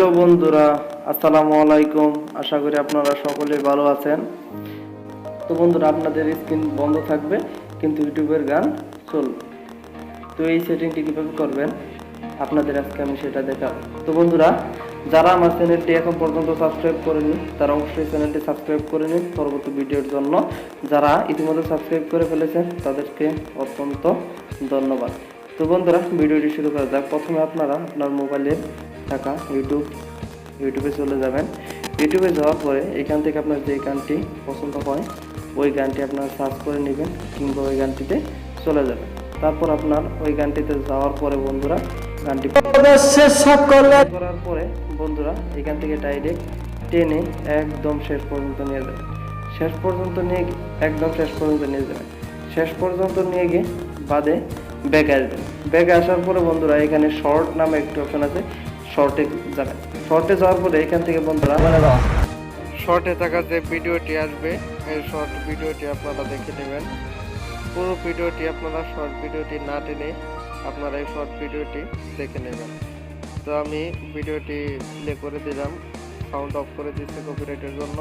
Hello বন্ধুরা, আসসালামু আলাইকুম। আশা করি আপনারা সকলেই ভালো আছেন। তো বন্ধুরা, আপনাদের স্ক্রিন বন্ধ থাকবে কিন্তু ইউটিউবের গান চলবে। তো এই সেটিংটি কীভাবে করবেন আপনাদের আজকে আমি সেটা দেখাবো। তো বন্ধুরা, যারা আমার চ্যানেলটি এখন পর্যন্ত সাবস্ক্রাইব করেনি তারা অবশ্যই চ্যানেলটি সাবস্ক্রাইব করে নিন পরবর্তী ভিডিওর জন্য। যারা ইতিমধ্যে সাবস্ক্রাইব করে ফেলেছেন তাদেরকে অত্যন্ত ধন্যবাদ। তো বন্ধুরা, ভিডিওটি শুরু করা যাক। প্রথমে আপনারা আপনার মোবাইলে থাকা ইউটিউবে চলে যাবেন। ইউটিউবে যাওয়ার পরে এখান থেকে আপনার যে গানটি পছন্দ হয় ওই গানটি আপনারা সার্চ করে নেবেন কিংবা ওই গানটিতে চলে যাবেন। তারপর আপনার ওই গানটিতে যাওয়ার পরে বন্ধুরা গানটি করার পরে বন্ধুরা এখান থেকে ডাইরেক্ট টেনে একদম শেষ পর্যন্ত নিয়ে যাবেন। শেষ পর্যন্ত নিয়ে একদম শেষ পর্যন্ত নিয়ে যাবেন। শেষ পর্যন্ত নিয়ে গিয়ে বাদে ব্যাগে আসবেন। ব্যাগে আসার পরে বন্ধুরা এখানে শর্ট নামে একটি অপশন আছে, শর্টে যাবেন। শর্টে যাওয়ার পরে এখান থেকে বন্ধুরা শর্টে থাকা যে ভিডিওটি আসবে এই শর্ট ভিডিওটি আপনারা দেখে নেবেন। পুরো ভিডিওটি আপনারা শর্ট ভিডিওটি না টেনে আপনারা এই শর্ট ভিডিওটি দেখে নেবেন। তো আমি ভিডিওটি প্লে করে দিলাম, সাউন্ড অফ করে দিচ্ছি কপিরাইটের জন্য।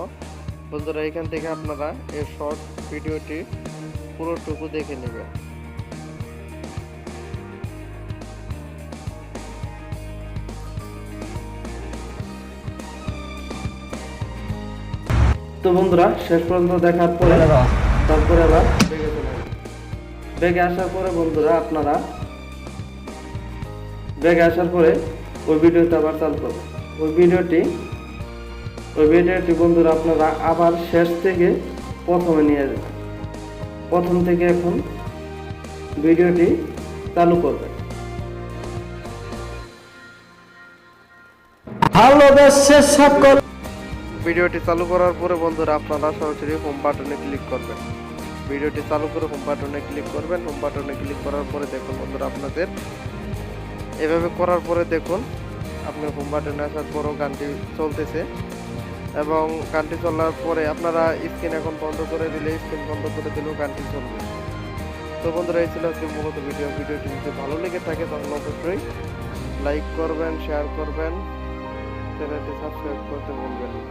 বন্ধুরা এখান থেকে আপনারা এই শর্ট ভিডিওটি পুরোটুকু দেখে নেবেন। তো বন্ধুরা শেষ পর্যন্ত দেখার পরে তারপরে আবার ব্যাগে আসার পরে বন্ধুরা আপনারা ব্যাগে আসার পরে ওই ভিডিওটা আবার চালু করবেন। ওই ভিডিওটি বন্ধুরা আপনারা আবার শেষ থেকে প্রথমে নিয়ে যাবেন। প্রথম থেকে এখন ভিডিওটি চালু করবেন। ভালোবেসে সকল ভিডিওটি চালু করার পরে বন্ধুরা আপনারা সরাসরি হোম বাটনে ক্লিক করবেন। ভিডিওটি চালু করে হোম বাটনে ক্লিক করবেন। হোম বাটনে ক্লিক করার পরে দেখুন বন্ধুরা আপনাদের এভাবে করার পরে দেখুন আপনি হোম বাটনে আসার পরও গানটি চলতেছে এবং গানটি চলার পরে আপনারা স্ক্রিন এখন বন্ধ করে দিলে স্ক্রিন বন্ধ করে দিলেও গানটি চলবে। তো বন্ধুরা এই ছিল আজকে মূলত ভিডিওটি যদি ভালো লেগে থাকে তাহলে অবশ্যই লাইক করবেন, শেয়ার করবেন, চ্যানেলটি সাবস্ক্রাইব করতে ভুলবেন না।